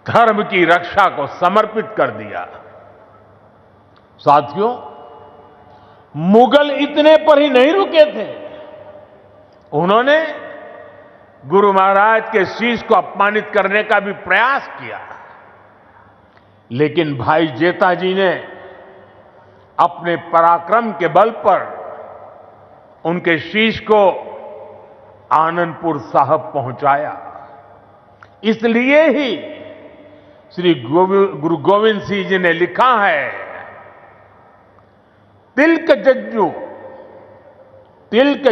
धर्म की रक्षा को समर्पित कर दिया। साथियों, मुगल इतने पर ही नहीं रुके थे, उन्होंने गुरु महाराज के शीश को अपमानित करने का भी प्रयास किया। लेकिन भाई जेठा जी ने अपने पराक्रम के बल पर उनके शीश को आनंदपुर साहब पहुंचाया। इसलिए ही श्री गुरु गोविंद सिंह जी ने लिखा है, तिलक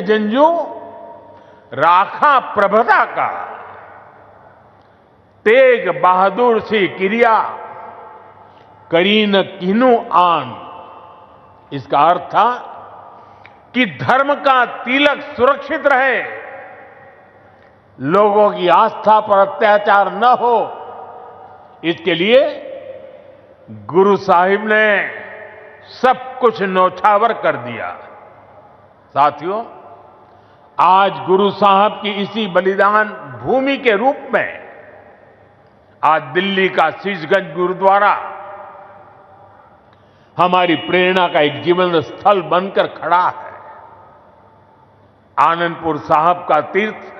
जंजू राखा प्रभता का, तेग बहादुर सी क्रिया करीन किन्नु आन। इसका अर्थ था कि धर्म का तिलक सुरक्षित रहे, लोगों की आस्था पर अत्याचार न हो, इसके लिए गुरु साहिब ने सब कुछ न्यौछावर कर दिया। साथियों, आज गुरु साहब की इसी बलिदान भूमि के रूप में आज दिल्ली का शीशगंज गुरुद्वारा हमारी प्रेरणा का एक जीवन स्थल बनकर खड़ा है। आनंदपुर साहब का तीर्थ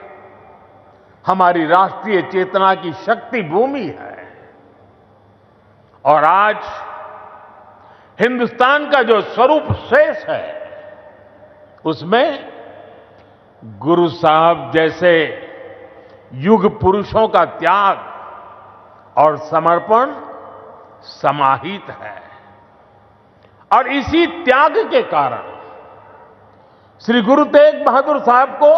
हमारी राष्ट्रीय चेतना की शक्ति भूमि है और आज हिंदुस्तान का जो स्वरूप शेष है, उसमें गुरु साहब जैसे युग पुरुषों का त्याग और समर्पण समाहित है। और इसी त्याग के कारण श्री गुरु तेग बहादुर साहब को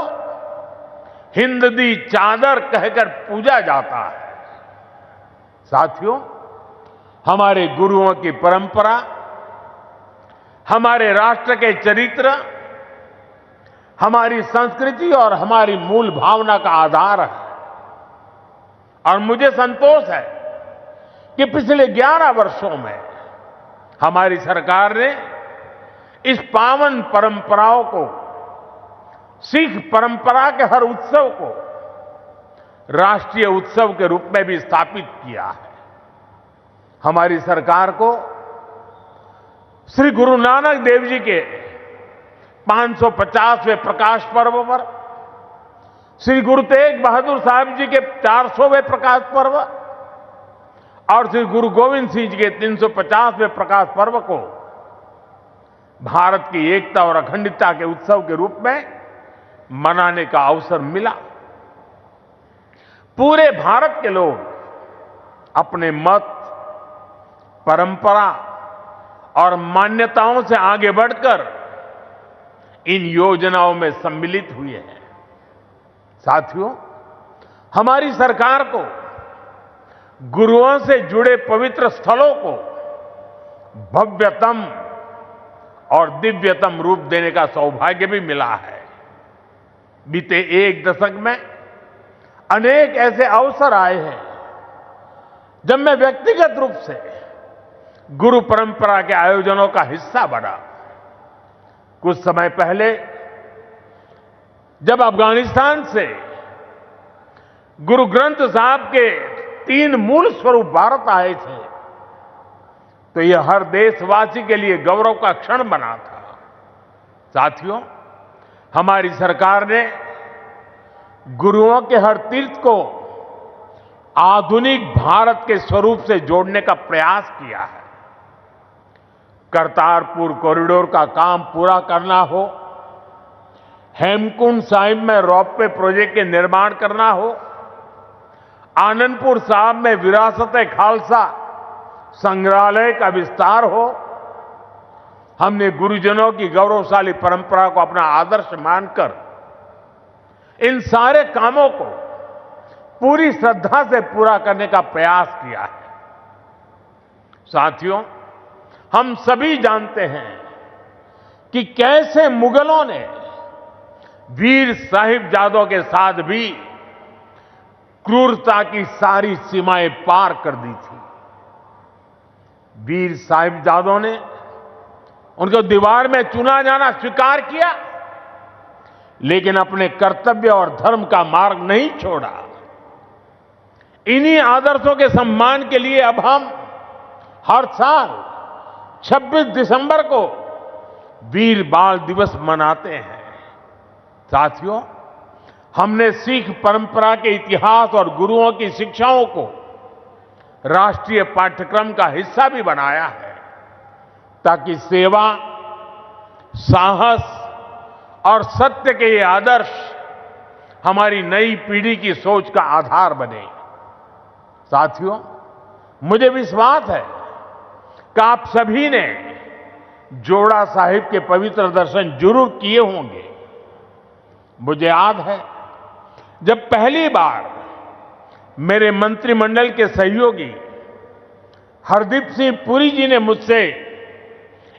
हिंद दी चादर कहकर पूजा जाता है। साथियों, हमारे गुरुओं की परंपरा हमारे राष्ट्र के चरित्र, हमारी संस्कृति और हमारी मूल भावना का आधार है। और मुझे संतोष है कि पिछले 11 वर्षों में हमारी सरकार ने इस पावन परंपराओं को, सिख परंपरा के हर उत्सव को राष्ट्रीय उत्सव के रूप में भी स्थापित किया है। हमारी सरकार को श्री गुरु नानक देव जी के 550वें प्रकाश पर्व पर, श्री गुरु तेग बहादुर साहब जी के 400वें प्रकाश पर्व और श्री गुरु गोविंद सिंह जी के 350वें प्रकाश पर्व को भारत की एकता और अखंडता के उत्सव के रूप में मनाने का अवसर मिला। पूरे भारत के लोग अपने मत, परंपरा और मान्यताओं से आगे बढ़कर इन योजनाओं में सम्मिलित हुए हैं। साथियों, हमारी सरकार को गुरुओं से जुड़े पवित्र स्थलों को भव्यतम और दिव्यतम रूप देने का सौभाग्य भी मिला है। बीते एक दशक में अनेक ऐसे अवसर आए हैं जब मैं व्यक्तिगत रूप से गुरु परंपरा के आयोजनों का हिस्सा बना। कुछ समय पहले जब अफगानिस्तान से गुरु ग्रंथ साहब के 3 मूल स्वरूप भारत आए थे, तो यह हर देशवासी के लिए गौरव का क्षण बना था। साथियों, हमारी सरकार ने गुरुओं के हर तीर्थ को आधुनिक भारत के स्वरूप से जोड़ने का प्रयास किया है। करतारपुर कॉरिडोर का काम पूरा करना हो, हेमकुंड साहिब में रोपवे प्रोजेक्ट के निर्माण करना हो, आनंदपुर साहब में विरासत-ए खालसा संग्रहालय का विस्तार हो, हमने गुरुजनों की गौरवशाली परंपरा को अपना आदर्श मानकर इन सारे कामों को पूरी श्रद्धा से पूरा करने का प्रयास किया है। साथियों, हम सभी जानते हैं कि कैसे मुगलों ने वीर साहिबजादों के साथ भी क्रूरता की सारी सीमाएं पार कर दी थी। वीर साहिबजादों ने उनको दीवार में चुना जाना स्वीकार किया, लेकिन अपने कर्तव्य और धर्म का मार्ग नहीं छोड़ा। इन्हीं आदर्शों के सम्मान के लिए अब हम हर साल 26 दिसंबर को वीर बाल दिवस मनाते हैं। साथियों, हमने सिख परंपरा के इतिहास और गुरुओं की शिक्षाओं को राष्ट्रीय पाठ्यक्रम का हिस्सा भी बनाया है, ताकि सेवा, साहस और सत्य के ये आदर्श हमारी नई पीढ़ी की सोच का आधार बने। साथियों, मुझे विश्वास है कि आप सभी ने जोड़ा साहिब के पवित्र दर्शन जरूर किए होंगे। मुझे याद है, जब पहली बार मेरे मंत्रिमंडल के सहयोगी हरदीप सिंह पुरी जी ने मुझसे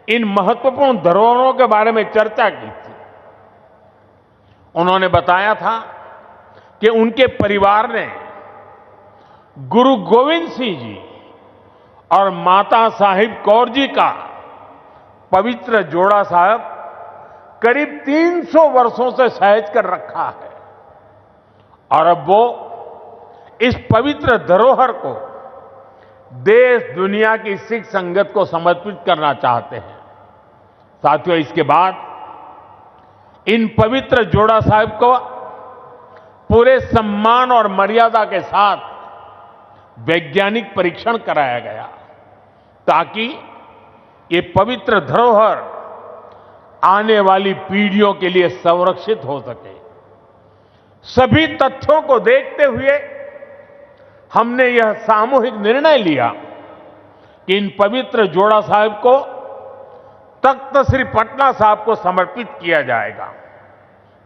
इन महत्वपूर्ण धरोहरों के बारे में चर्चा की थी, उन्होंने बताया था कि उनके परिवार ने गुरु गोविंद सिंह जी और माता साहिब कौर जी का पवित्र जोड़ा साहब करीब 300 वर्षों से सहेज कर रखा है और अब वो इस पवित्र धरोहर को देश दुनिया की सिख संगत को समर्पित करना चाहते हैं। साथियों, इसके बाद इन पवित्र जोड़ा साहिब को पूरे सम्मान और मर्यादा के साथ वैज्ञानिक परीक्षण कराया गया, ताकि ये पवित्र धरोहर आने वाली पीढ़ियों के लिए संरक्षित हो सके। सभी तथ्यों को देखते हुए हमने यह सामूहिक निर्णय लिया कि इन पवित्र जोड़ा साहिब को तख्त श्री पटना साहिब को समर्पित किया जाएगा,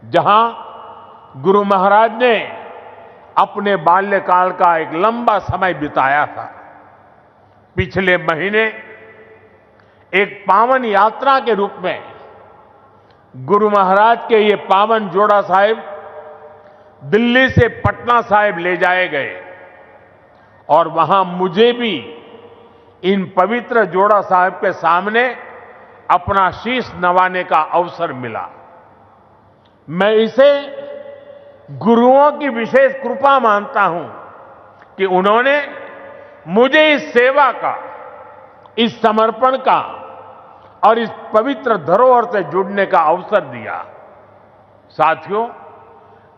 जहां गुरु महाराज ने अपने बाल्यकाल का एक लंबा समय बिताया था। पिछले महीने एक पावन यात्रा के रूप में गुरु महाराज के ये पावन जोड़ा साहिब दिल्ली से पटना साहिब ले जाए गए और वहां मुझे भी इन पवित्र जोड़ा साहिब के सामने अपना शीश नवाने का अवसर मिला। मैं इसे गुरुओं की विशेष कृपा मानता हूं कि उन्होंने मुझे इस सेवा का, इस समर्पण का और इस पवित्र धरोहर से जुड़ने का अवसर दिया। साथियों,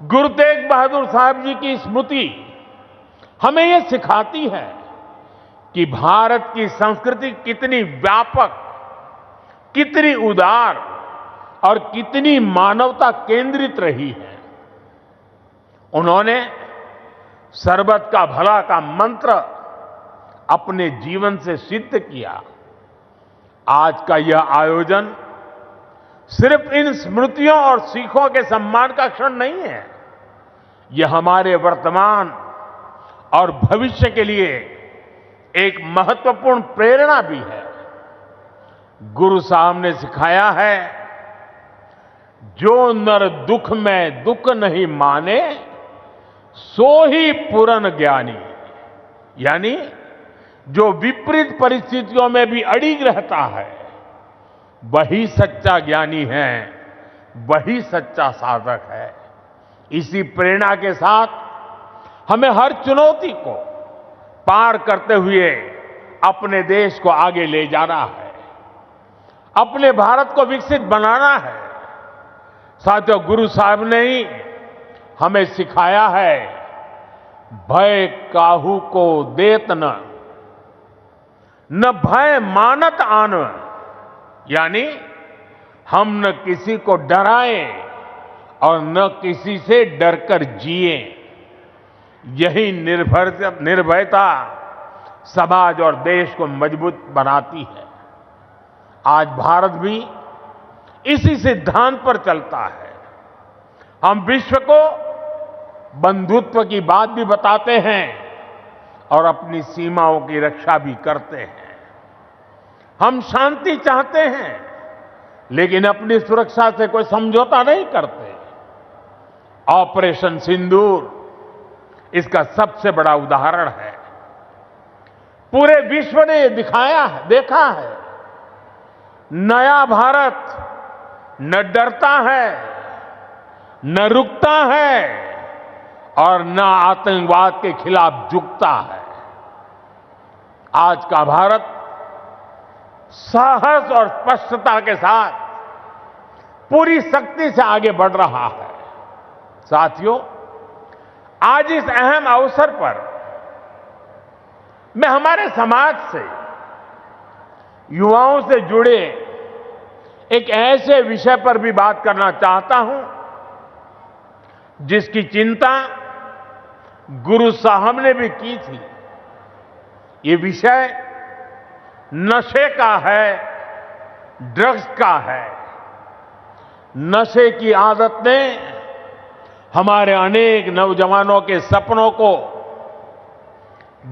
गुरु तेग बहादुर साहब जी की स्मृति हमें यह सिखाती है कि भारत की संस्कृति कितनी व्यापक, कितनी उदार और कितनी मानवता केंद्रित रही है। उन्होंने सर्वत का भला का मंत्र अपने जीवन से सिद्ध किया। आज का यह आयोजन सिर्फ इन स्मृतियों और सीखों के सम्मान का क्षण नहीं है, यह हमारे वर्तमान और भविष्य के लिए एक महत्वपूर्ण प्रेरणा भी है। गुरु साहब ने सिखाया है, जो नर दुख में दुख नहीं माने, सो ही पूर्ण ज्ञानी। यानी जो विपरीत परिस्थितियों में भी अड़िग रहता है, वही सच्चा ज्ञानी है, वही सच्चा साधक है। इसी प्रेरणा के साथ हमें हर चुनौती को पार करते हुए अपने देश को आगे ले जाना है, अपने भारत को विकसित बनाना है। साथियों, गुरु साहब ने ही हमें सिखाया है, भय काहू को देत न भय मानत आन। यानी हम न किसी को डराएं और न किसी से डरकर जिए। यही निर्भयता समाज और देश को मजबूत बनाती है। आज भारत भी इसी सिद्धांत पर चलता है। हम विश्व को बंधुत्व की बात भी बताते हैं और अपनी सीमाओं की रक्षा भी करते हैं। हम शांति चाहते हैं, लेकिन अपनी सुरक्षा से कोई समझौता नहीं करते। ऑपरेशन सिंदूर इसका सबसे बड़ा उदाहरण है। पूरे विश्व ने ये देखा है, नया भारत न डरता है, न रुकता है और न आतंकवाद के खिलाफ झुकता है। आज का भारत साहस और स्पष्टता के साथ पूरी शक्ति से आगे बढ़ रहा है। साथियों, आज इस अहम अवसर पर मैं हमारे समाज से, युवाओं से जुड़े एक ऐसे विषय पर भी बात करना चाहता हूं जिसकी चिंता गुरु साहब ने भी की थी। ये विषय नशे का है, ड्रग्स का है। नशे की आदत ने हमारे अनेक नौजवानों के सपनों को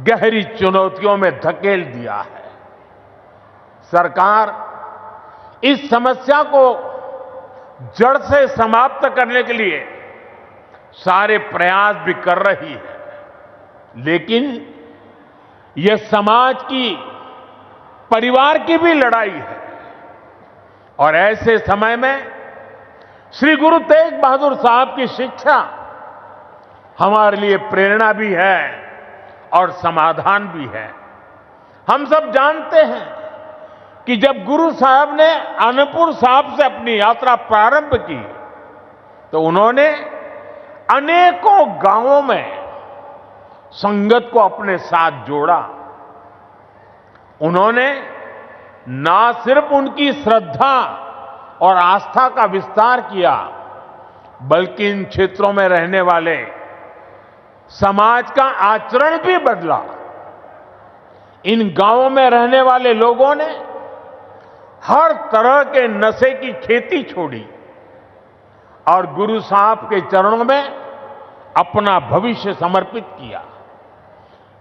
गहरी चुनौतियों में धकेल दिया है। सरकार इस समस्या को जड़ से समाप्त करने के लिए सारे प्रयास भी कर रही है, लेकिन यह समाज की, परिवार की भी लड़ाई है। और ऐसे समय में श्री गुरु तेग बहादुर साहब की शिक्षा हमारे लिए प्रेरणा भी है और समाधान भी है। हम सब जानते हैं कि जब गुरु साहब ने आनंदपुर साहब से अपनी यात्रा प्रारंभ की तो उन्होंने अनेकों गांवों में संगत को अपने साथ जोड़ा। उन्होंने ना सिर्फ उनकी श्रद्धा और आस्था का विस्तार किया, बल्कि इन क्षेत्रों में रहने वाले समाज का आचरण भी बदला। इन गांवों में रहने वाले लोगों ने हर तरह के नशे की खेती छोड़ी और गुरु साहब के चरणों में अपना भविष्य समर्पित किया।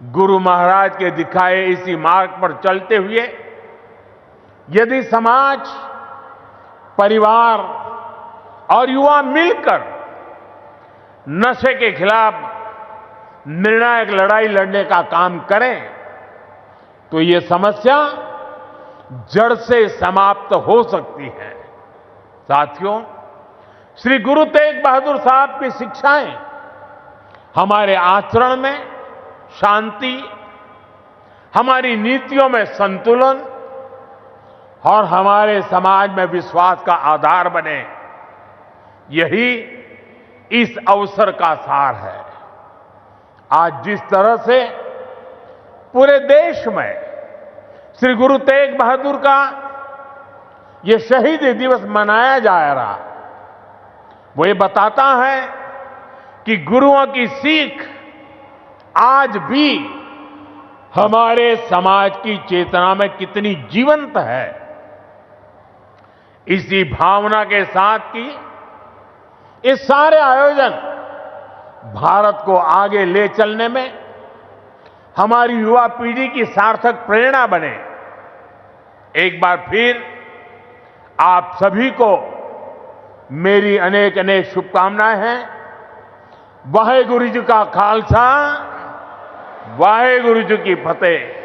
गुरु महाराज के दिखाए इसी मार्ग पर चलते हुए यदि समाज, परिवार और युवा मिलकर नशे के खिलाफ निर्णायक लड़ाई लड़ने का काम करें तो ये समस्या जड़ से समाप्त हो सकती है। साथियों, श्री गुरु तेग बहादुर साहब की शिक्षाएं हमारे आचरण में शांति, हमारी नीतियों में संतुलन और हमारे समाज में विश्वास का आधार बने, यही इस अवसर का सार है। आज जिस तरह से पूरे देश में श्री गुरु तेग बहादुर का ये शहीदी दिवस मनाया जा रहा, वो ये बताता है कि गुरुओं की सीख आज भी हमारे समाज की चेतना में कितनी जीवंत है। इसी भावना के साथ की ये सारे आयोजन भारत को आगे ले चलने में हमारी युवा पीढ़ी की सार्थक प्रेरणा बने। एक बार फिर आप सभी को मेरी अनेक अनेक शुभकामनाएं हैं। वाहेगुरु जी का खालसा, वाहेगुरु जी की फतेह।